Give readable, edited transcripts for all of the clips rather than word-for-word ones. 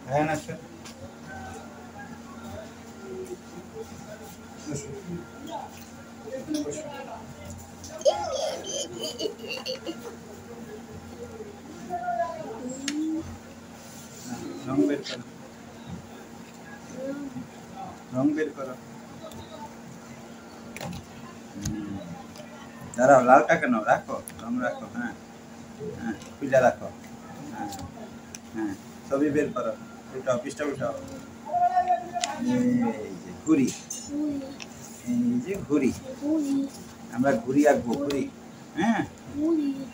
হ্যাঁ না স্যার রং বের করো রং বের করো দাঁড়াও লালটা কেন রাখো রং রাখো হ্যাঁ হ্যাঁ পিলা রাখো হ্যাঁ হ্যাঁ ছবি বের করো উল্টাও পৃষ্ঠা উল্টাও এই যে ঘুড়ি এই যে ঘুড়ি আমরা ঘুড়ি আঁকবো ঘুড়ি হ্যাঁ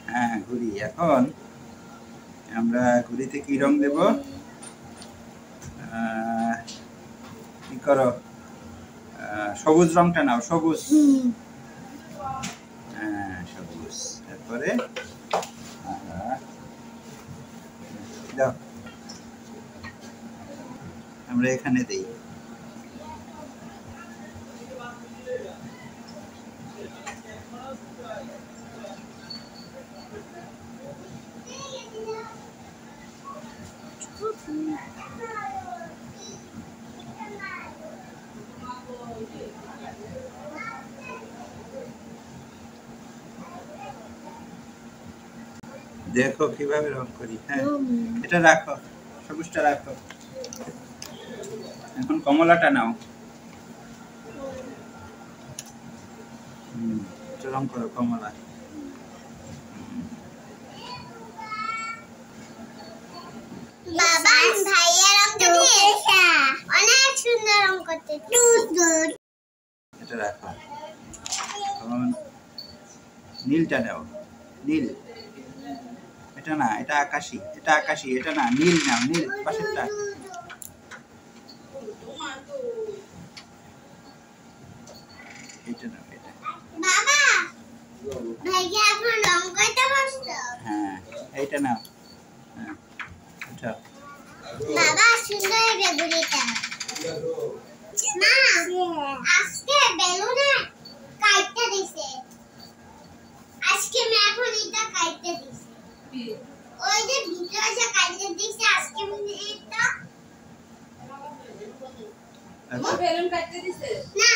হ্যাঁ ঘুড়ি এখন আমরা ঘুড়িতে কি রং দেব কি করো সবুজ রংটা নাও সবুজ হ্যাঁ সবুজ তারপরে দাও আমরা এখানে দেই দেখো কিভাবে রং করি হ্যাঁ এটা রাখো সবুজটা রাখো এখন কমলাটা নাও রং করো কমলা বাবা ভাইয়া রংটা দিয়েছে অনেক সুন্দর রং করতে এটা রাখো নীলটা নাও নীল এটা না এটা আকাশী এটা না নীল নাও নীল পাশেরটা এটা নাও এটা বাবা ভাইয়া এখন রং করতে বসতো হ্যাঁ এইটা নাও হ্যাঁ আচ্ছা বাবা সুন্দর বেগুনিটা মা আজকে বেলুনে কাটতে দিছে আজকে মে এখন এটা কাটতে দিছে ওই যে ভিতরে যে কাটতে দিছে আজকে এটা আচ্ছা বেলুন কাটতে দিছে না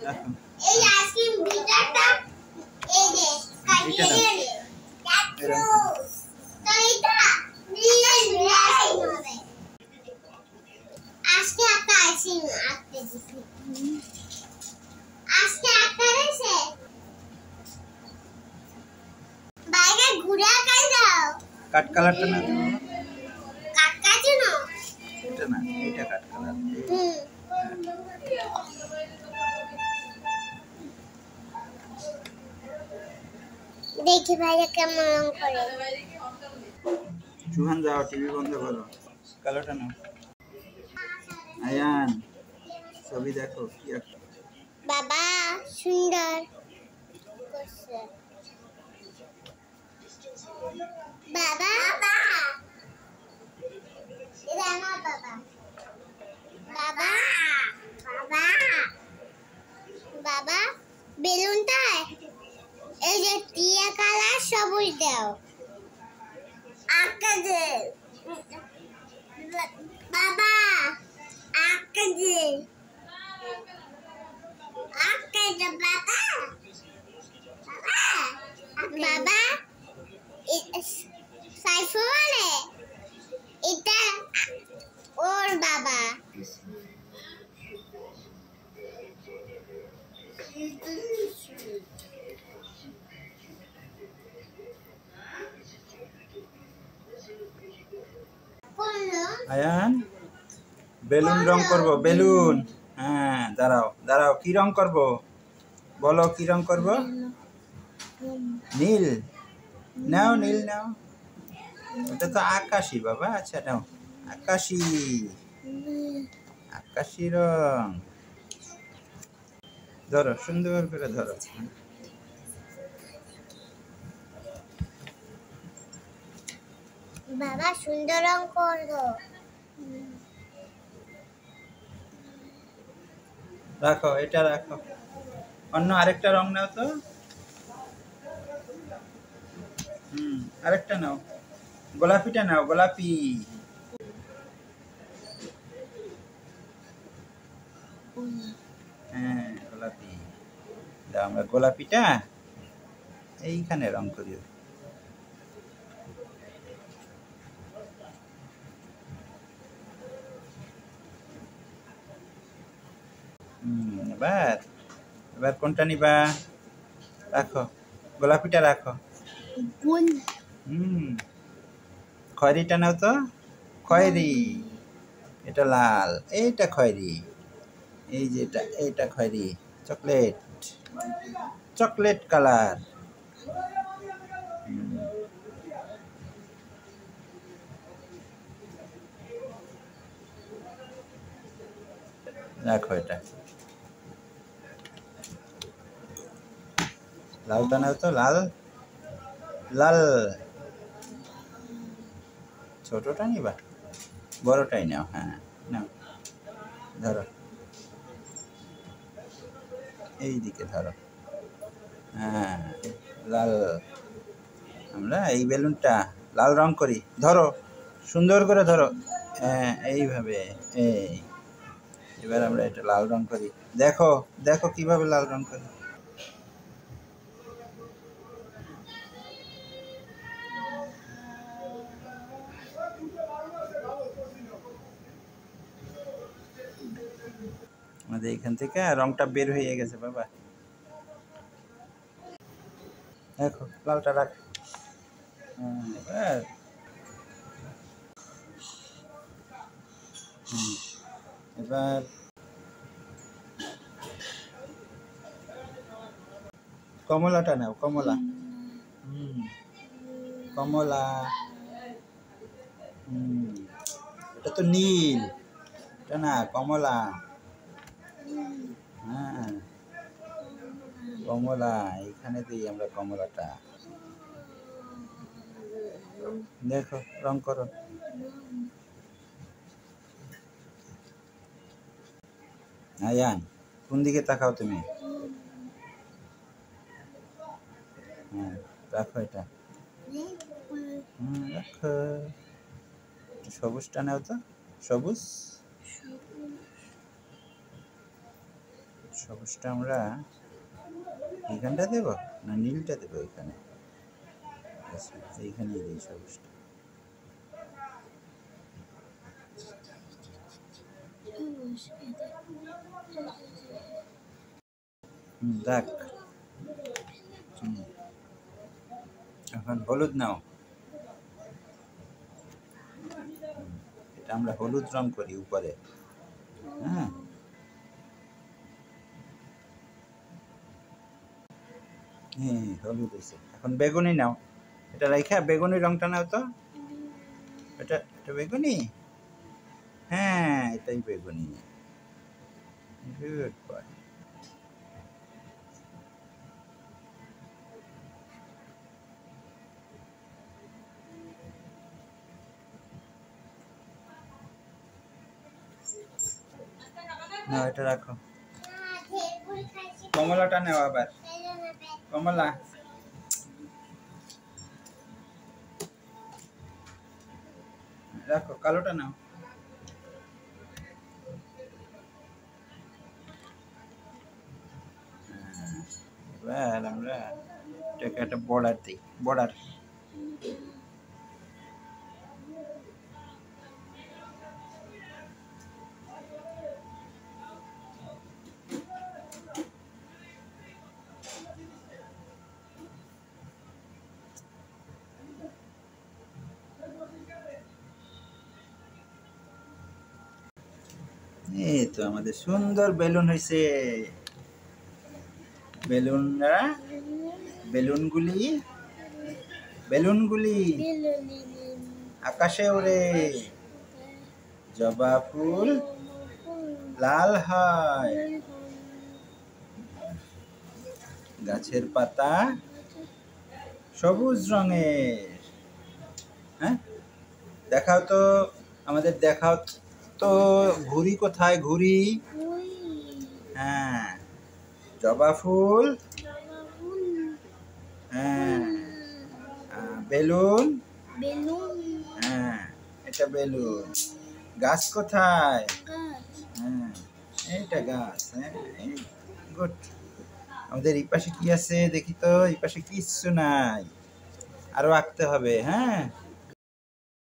রাখো এই আইসক্রিম ভিতরটা এই যে কাটতে এইটা দাও। দিছে তো এটা নিয়ে হবে আজকে একটা আইসক্রিম আঁকতে দিছি আজকে একটা দিছে বাইরে ঘুরে আঁকাই দাও কাট কালারটা না কাকাছি না এটা না এটা কাট কালার দেখি ভাইয়া কেমন রং করে সুহান যাও টিভি বন্ধ করো কালারটা নাও আয়ান ছবি দেখো কি একটা বাবা সুন্দর করছে বাবা এটা আমার বাবা বাবা বাবা বাবা বেলুনটা এই যে টিয়া কালার সবুজ দাও আঁকা দে বাবা আঁকা দে আঁকা দে বাবা বাবা সাইফু বলে এটা ওর বাবা আয়ান বেলুন রং করব বেলুন হ্যাঁ দাঁড়াও দাঁড়াও কি রং করব বলো কি রং করব নীল নাও নীল নাও ওটা তো আকাশী বাবা আচ্ছা নাও আকাশী আকাশী রং ধরো সুন্দর করে ধরো বাবা সুন্দর রং করবো রাখো এটা রাখো অন্য আরেকটা রং নাও তো আরেকটা নাও গোলাপিটা নাও গোলাপি আমরা গোলাপিটা এইখানে রং করি। এবার এবার কোনটা নিবা? রাখো, গোলাপিটা রাখো। খয়েরিটা নাও তো। খয়েরি, এটা লাল, এইটা খয়েরি, এই যে এটা খয়েরি, চকলেট, চকলেট কালার। রাখো এটা। লালটা নাও তো, লাল লাল। ছোটটা নিবা? বড়টাই নাও। হ্যাঁ নাও, ধরো, এই দিকে ধরো। হ্যাঁ, লাল। আমরা এই বেলুনটা লাল রং করি। ধরো, সুন্দর করে ধরো। হ্যাঁ, এইভাবে। এই এবার আমরা এটা লাল রং করি। দেখো দেখো কিভাবে লাল রং করি। আমাদের এখান থেকে রংটা বের হয়ে গেছে বাবা। দেখো লালটা রাখ। এবার এবার কমলাটা নাও, কমলা। কমলা। এটা তো নীল, এটা না, কমলা। হ্যাঁ, কমলা, এইখানে দিই আমরা কমলাটা। দেখো রং করো। আয়ান, কোন দিকে তাকাও তুমি? হ্যাঁ, রাখো এটা। রাখো। সবুজটা নাও তো, সবুজ। সবুজটা আমরা এইখানটা দেবো না নীলটা দেবো? এখানে, এইখানে দিই সবুজটা। দেখ, এখন হলুদ নাও। এটা আমরা হলুদ রং করি উপরে। হ্যাঁ, হলুদ হয়েছে। এখন বেগুনি নাও। এটা রাইখা বেগুনি রংটা নাও তো। এটা এটা বেগুনি। হ্যাঁ, এটাই বেগুনি। Good boy. না, এটা রাখো। কমলাটা নাও আবার। কমলা। রাখো, কালোটা নাও। এবার আমরা এটাকে একটা বর্ডার দিই। বর্ডার। এই তো আমাদের সুন্দর বেলুন হয়েছে। বেলুনরা, বেলুনগুলি বেলুনগুলি আকাশে ওড়ে। জবা ফুল লাল হয়। গাছের পাতা সবুজ রঙের। হ্যাঁ, দেখাও তো আমাদের, দেখাও তো ঘুড়ি কোথায়? ঘুড়ি। হ্যাঁ, জবা ফুল। হ্যাঁ, বেলুন। হ্যাঁ, এটা বেলুন। গাছ কোথায়? হ্যাঁ, এইটা গাছ। হ্যাঁ, গুড। আমাদের এই পাশে কি আছে দেখি তো, এই পাশে কিচ্ছু নাই, আরো আঁকতে হবে। হ্যাঁ।